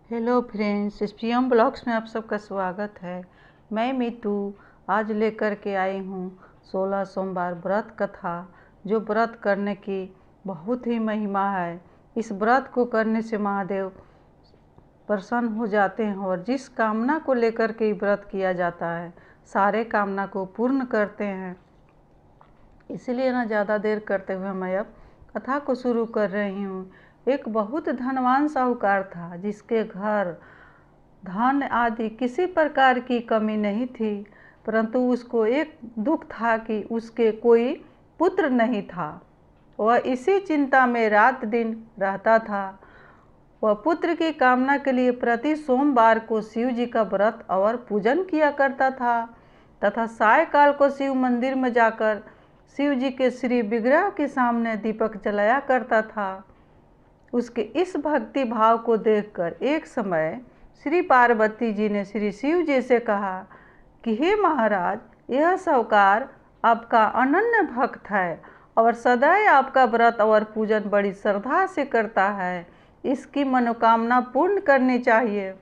Hello friends, SPM blogs में आप सबका स्वागत है। मैं मीतू आज लेकर के आई हूँ 16 सोमवार व्रत कथा, जो व्रत करने की बहुत ही महिमा है। इस व्रत को करने से महादेव प्रसन्न हो जाते हैं और जिस कामना को लेकर के व्रत किया जाता है सारे कामना को पूर्ण करते हैं। इसलिए ना ज़्यादा देर करते हुए मैं अब कथा को शुरू कर रही हूँ। एक बहुत धनवान साहूकार था जिसके घर धन आदि किसी प्रकार की कमी नहीं थी, परंतु उसको एक दुख था कि उसके कोई पुत्र नहीं था। वह इसी चिंता में रात दिन रहता था। वह पुत्र की कामना के लिए प्रति सोमवार को शिव जी का व्रत और पूजन किया करता था तथा सायकाल को शिव मंदिर में जाकर शिव जी के श्री विग्रह के सामने दीपक जलाया करता था। उसके इस भक्ति भाव को देखकर एक समय श्री पार्वती जी ने श्री शिव जी से कहा कि हे महाराज, यह साहूकार आपका अनन्य भक्त है और सदैव आपका व्रत और पूजन बड़ी श्रद्धा से करता है। इसकी मनोकामना पूर्ण करनी चाहिए।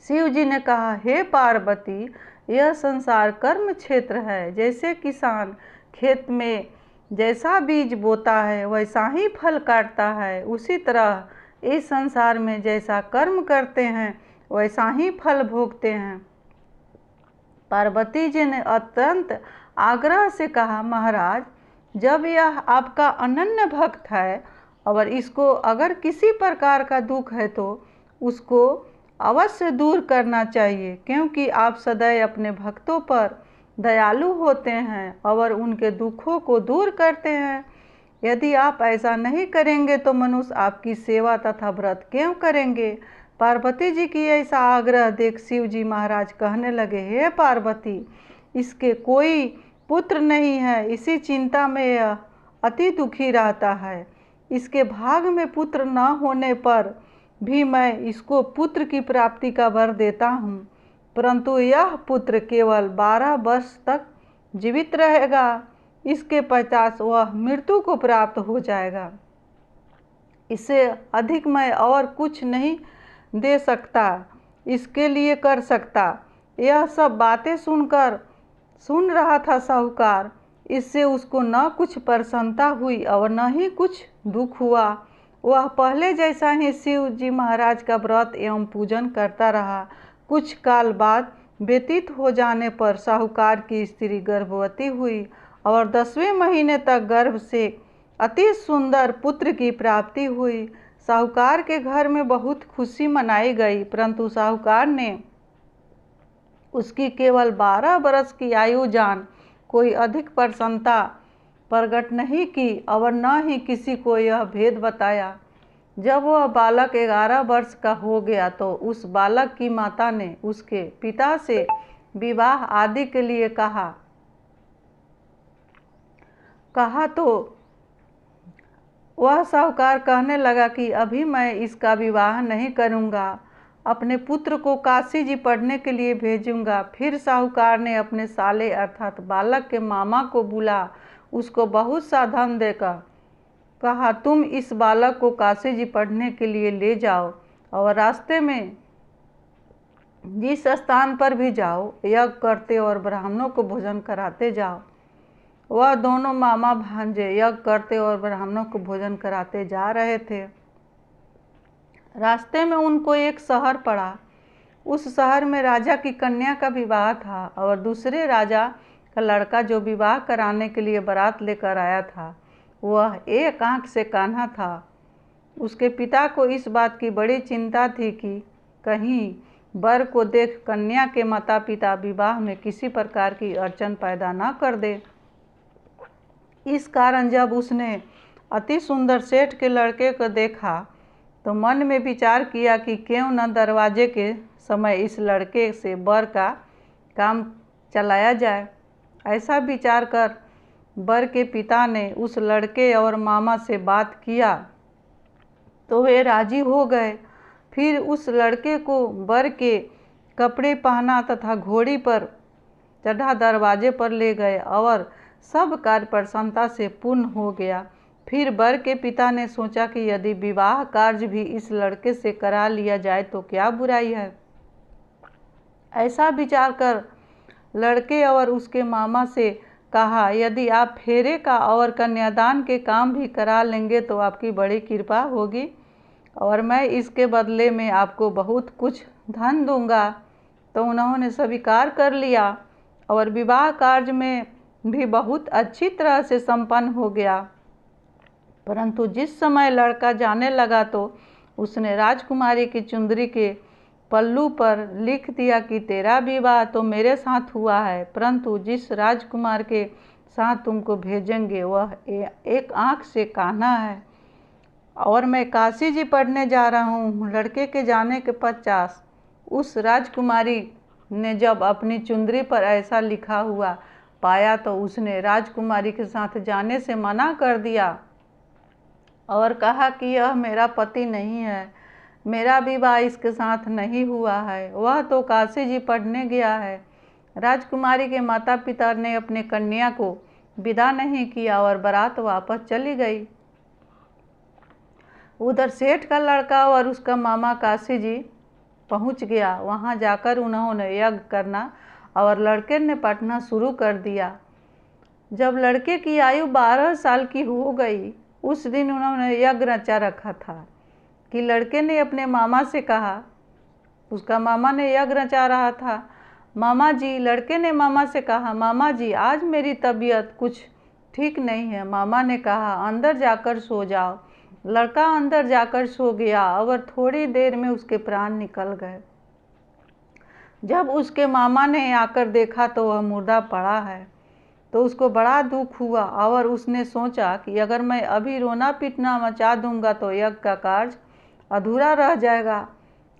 शिव जी ने कहा, हे पार्वती, यह संसार कर्म क्षेत्र है। जैसे किसान खेत में जैसा बीज बोता है वैसा ही फल काटता है, उसी तरह इस संसार में जैसा कर्म करते हैं वैसा ही फल भोगते हैं। पार्वती जी ने अत्यंत आग्रह से कहा, महाराज, जब यह आपका अनन्य भक्त है और इसको अगर किसी प्रकार का दुख है तो उसको अवश्य दूर करना चाहिए, क्योंकि आप सदैव अपने भक्तों पर दयालु होते हैं और उनके दुखों को दूर करते हैं। यदि आप ऐसा नहीं करेंगे तो मनुष्य आपकी सेवा तथा व्रत क्यों करेंगे। पार्वती जी की ऐसा आग्रह देख शिव जी महाराज कहने लगे, हे पार्वती, इसके कोई पुत्र नहीं है, इसी चिंता में यह अति दुखी रहता है। इसके भाग में पुत्र न होने पर भी मैं इसको पुत्र की प्राप्ति का वर देता हूँ, परंतु यह पुत्र केवल 12 वर्ष तक जीवित रहेगा। इसके पश्चात वह मृत्यु को प्राप्त हो जाएगा। इससे अधिक मैं और कुछ नहीं दे सकता, इसके लिए कर सकता। यह सब बातें सुन रहा था साहूकार। इससे उसको न कुछ प्रसन्नता हुई और न ही कुछ दुख हुआ। वह पहले जैसा ही शिव जी महाराज का व्रत एवं पूजन करता रहा। कुछ काल बाद व्यतीत हो जाने पर साहूकार की स्त्री गर्भवती हुई और 10वें महीने तक गर्भ से अति सुंदर पुत्र की प्राप्ति हुई। साहूकार के घर में बहुत खुशी मनाई गई, परंतु साहूकार ने उसकी केवल 12 वर्ष की आयु जान कोई अधिक प्रसन्नता प्रकट नहीं की और न ही किसी को यह भेद बताया। जब वह बालक 11 वर्ष का हो गया तो उस बालक की माता ने उसके पिता से विवाह आदि के लिए कहा तो वह साहूकार कहने लगा कि अभी मैं इसका विवाह नहीं करूंगा, अपने पुत्र को काशी जी पढ़ने के लिए भेजूंगा। फिर साहूकार ने अपने साले अर्थात बालक के मामा को बुला उसको बहुत सा धन देकर कहा, तुम इस बालक को काशी जी पढ़ने के लिए ले जाओ और रास्ते में जिस स्थान पर भी जाओ यज्ञ करते और ब्राह्मणों को भोजन कराते जाओ। वह दोनों मामा भांजे यज्ञ करते और ब्राह्मणों को भोजन कराते जा रहे थे। रास्ते में उनको एक शहर पड़ा। उस शहर में राजा की कन्या का विवाह था और दूसरे राजा का लड़का जो विवाह कराने के लिए बारात लेकर आया था वह एक आंख से कान्हा था। उसके पिता को इस बात की बड़ी चिंता थी कि कहीं वर को देख कन्या के माता पिता विवाह में किसी प्रकार की अड़चन पैदा न कर दे। इस कारण जब उसने अति सुंदर सेठ के लड़के को देखा तो मन में विचार किया कि क्यों न दरवाजे के समय इस लड़के से वर का काम चलाया जाए। ऐसा विचार कर वर के पिता ने उस लड़के और मामा से बात किया तो वे राजी हो गए। फिर उस लड़के को वर के कपड़े पहना तथा घोड़ी पर चढ़ा दरवाजे पर ले गए और सब कार्य प्रसन्नता से पूर्ण हो गया। फिर वर के पिता ने सोचा कि यदि विवाह कार्य भी इस लड़के से करा लिया जाए तो क्या बुराई है। ऐसा विचार कर लड़के और उसके मामा से कहा, यदि आप फेरे का और कन्यादान के काम भी करा लेंगे तो आपकी बड़ी कृपा होगी और मैं इसके बदले में आपको बहुत कुछ धन दूंगा। तो उन्होंने स्वीकार कर लिया और विवाह कार्य में भी बहुत अच्छी तरह से संपन्न हो गया। परंतु जिस समय लड़का जाने लगा तो उसने राजकुमारी की चुंदरी के पल्लू पर लिख दिया कि तेरा विवाह तो मेरे साथ हुआ है, परंतु जिस राजकुमार के साथ तुमको भेजेंगे वह एक आँख से काना है और मैं काशी जी पढ़ने जा रहा हूँ। लड़के के जाने के पश्चात उस राजकुमारी ने जब अपनी चुंदरी पर ऐसा लिखा हुआ पाया तो उसने राजकुमारी के साथ जाने से मना कर दिया और कहा कि यह मेरा पति नहीं है, मेरा विवाह इसके साथ नहीं हुआ है, वह तो काशी जी पढ़ने गया है। राजकुमारी के माता पिता ने अपने कन्या को विदा नहीं किया और बारात वापस चली गई। उधर सेठ का लड़का और उसका मामा काशी जी पहुंच गया। वहां जाकर उन्होंने यज्ञ करना और लड़के ने पढ़ना शुरू कर दिया। जब लड़के की आयु 12 साल की हो गई, उस दिन उन्होंने यज्ञ रचा रखा था कि लड़के ने अपने मामा से कहा, उसका मामा ने यज्ञ रचा रहा था, मामा जी, लड़के ने मामा से कहा, मामा जी आज मेरी तबीयत कुछ ठीक नहीं है। मामा ने कहा, अंदर जाकर सो जाओ। लड़का अंदर जाकर सो गया और थोड़ी देर में उसके प्राण निकल गए। जब उसके मामा ने आकर देखा तो वह मुर्दा पड़ा है तो उसको बड़ा दुख हुआ और उसने सोचा कि अगर मैं अभी रोना पीटना मचा दूंगा तो यज्ञ का कार्य अधूरा रह जाएगा।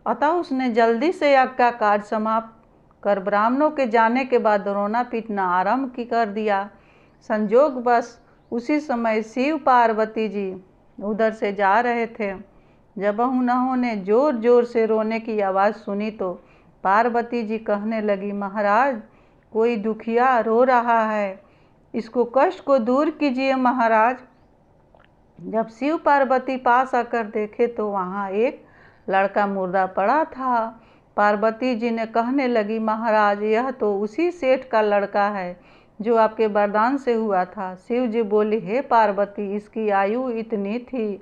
अतः उसने जल्दी से यज्ञ का कार्य समाप्त कर ब्राह्मणों के जाने के बाद रोना पीटना आरंभ कर दिया। संजोग बस उसी समय शिव पार्वती जी उधर से जा रहे थे। जब उन्होंने जोर जोर से रोने की आवाज़ सुनी तो पार्वती जी कहने लगी, महाराज कोई दुखिया रो रहा है, इसको कष्ट को दूर कीजिए महाराज। जब शिव पार्वती पास आकर देखे तो वहाँ एक लड़का मुर्दा पड़ा था। पार्वती जी ने कहने लगी, महाराज यह तो उसी सेठ का लड़का है जो आपके वरदान से हुआ था। शिव जी बोली, हे पार्वती, इसकी आयु इतनी थी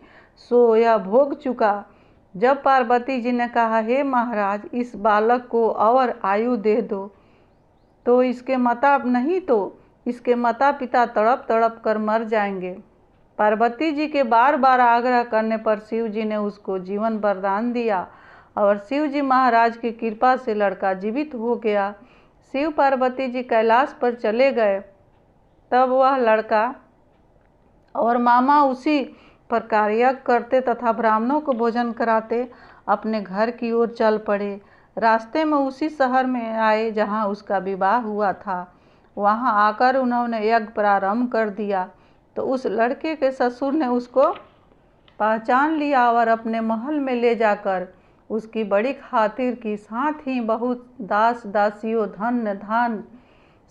सो यह भोग चुका। जब पार्वती जी ने कहा, हे महाराज इस बालक को और आयु दे दो तो इसके माता पिता तड़प तड़प कर मर जाएंगे। पार्वती जी के बार बार आग्रह करने पर शिव जी ने उसको जीवन वरदान दिया और शिव जी महाराज की कृपा से लड़का जीवित हो गया। शिव पार्वती जी कैलाश पर चले गए। तब वह लड़का और मामा उसी प्रकार यज्ञ करते तथा ब्राह्मणों को भोजन कराते अपने घर की ओर चल पड़े। रास्ते में उसी शहर में आए जहां उसका विवाह हुआ था। वहां आकर उन्होंने यज्ञ प्रारंभ कर दिया तो उस लड़के के ससुर ने उसको पहचान लिया और अपने महल में ले जाकर उसकी बड़ी खातिर की, साथ ही बहुत दास दासियों धन धान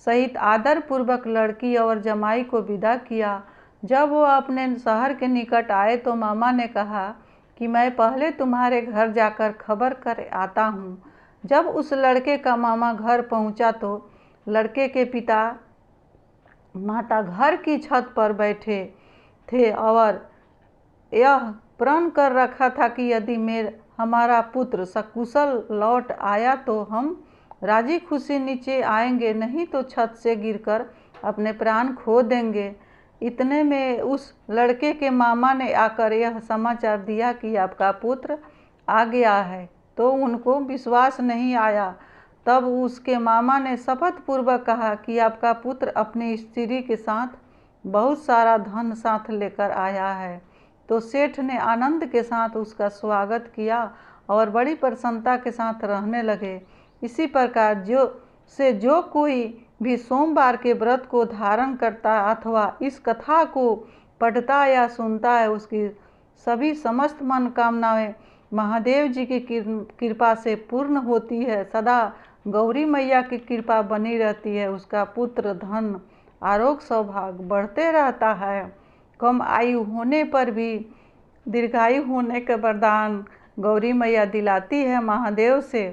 सहित आदर पूर्वक लड़की और जमाई को विदा किया। जब वो अपने शहर के निकट आए तो मामा ने कहा कि मैं पहले तुम्हारे घर जाकर खबर कर आता हूँ। जब उस लड़के का मामा घर पहुँचा तो लड़के के पिता माता घर की छत पर बैठे थे और यह प्रण कर रखा था कि यदि हमारा पुत्र सकुशल लौट आया तो हम राजी खुशी नीचे आएंगे, नहीं तो छत से गिरकर अपने प्राण खो देंगे। इतने में उस लड़के के मामा ने आकर यह समाचार दिया कि आपका पुत्र आ गया है, तो उनको विश्वास नहीं आया। तब उसके मामा ने शपथ पूर्वक कहा कि आपका पुत्र अपनी स्त्री के साथ बहुत सारा धन साथ लेकर आया है। तो सेठ ने आनंद के साथ उसका स्वागत किया और बड़ी प्रसन्नता के साथ रहने लगे। इसी प्रकार जो कोई भी सोमवार के व्रत को धारण करता अथवा इस कथा को पढ़ता या सुनता है, उसकी सभी समस्त मनोकामनाएं महादेव जी की कृपा से पूर्ण होती है। सदा गौरी मैया की कृपा बनी रहती है। उसका पुत्र धन आरोग्य सौभाग्य बढ़ते रहता है कम आयु होने पर भी दीर्घायु होने का वरदान गौरी मैया दिलाती है महादेव से।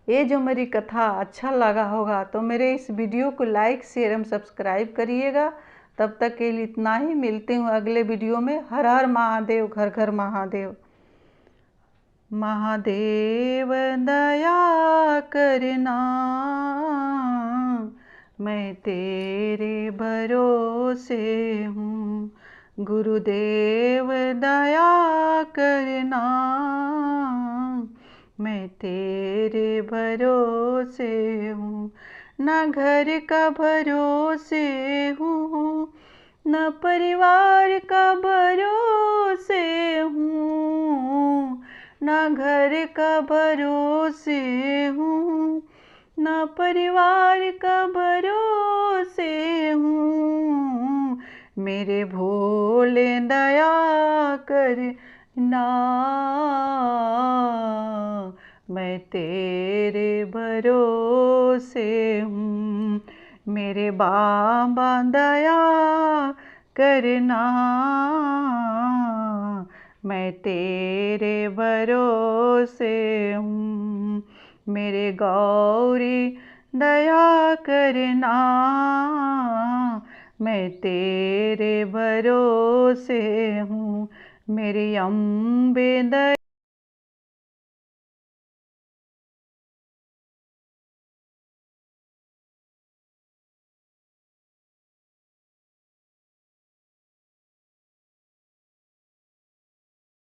ये जो मेरी कथा अच्छा लगा होगा तो मेरे इस वीडियो को लाइक शेयर एवं सब्सक्राइब करिएगा। तब तक के लिए इतना ही, मिलती हूँ अगले वीडियो में। हर हर महादेव, घर घर महादेव। महादेव दया करना, मैं तेरे भरोसे हूँ। गुरुदेव दया करना, मैं तेरे भरोसे हूँ। न घर का भरोसे हूँ, न परिवार का भरोसे हूँ। न घर का भरोसे हूँ, न परिवार का भरोसे हूँ। मेरे भोले दया करना, मैं तेरे भरोसे हूँ। मेरे बाबा दया करना, मैं तेरे भरोसे हूँ। मेरे गौरी दया करना, मैं तेरे भरोसे हूँ। मेरी अम्बे दया